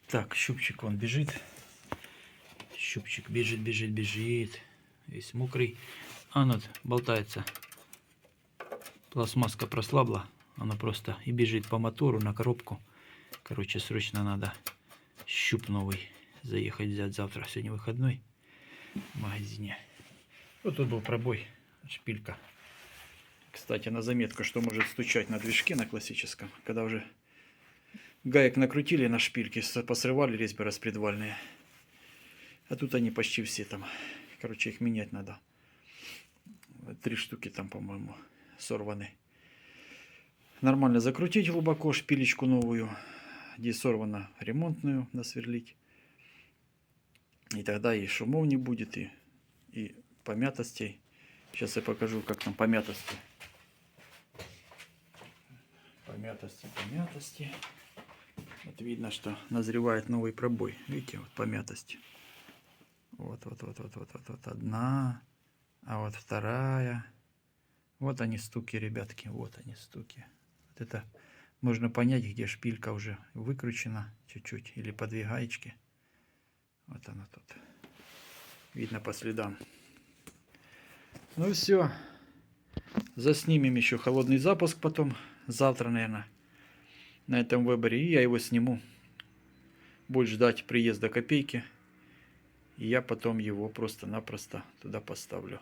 Так, щупчик он бежит. Щупчик бежит, бежит, бежит. Весь мокрый. А вот болтается. Пластмасска прослабла. Она просто и бежит по мотору на коробку. Короче, срочно надо щуп новый заехать взять завтра. Сегодня выходной в магазине. Вот тут был пробой. Шпилька. Кстати, на заметку, что может стучать на движке на классическом. Когда уже гаек накрутили на шпильки, посрывали резьбы распредвальные. А тут они почти все там. Короче, их менять надо. 3 штуки там, по-моему, сорваны. Нормально закрутить глубоко шпилечку новую. Где сорвано, ремонтную насверлить. И тогда и шумов не будет, и помятостей. Сейчас я покажу, как там помятости. Помятости. Вот видно, что назревает новый пробой. Видите, вот помятость. Вот одна. А вот вторая. Вот они стуки, ребятки. Вот они стуки. Вот это можно понять, где шпилька уже выкручена чуть-чуть. Или по 2 гаечки. Вот она тут. Видно по следам. Ну все. Заснимем еще холодный запуск потом. Завтра, наверное. На этом выборе. И я его сниму. Будет ждать приезда копейки. И я потом его просто-напросто туда поставлю.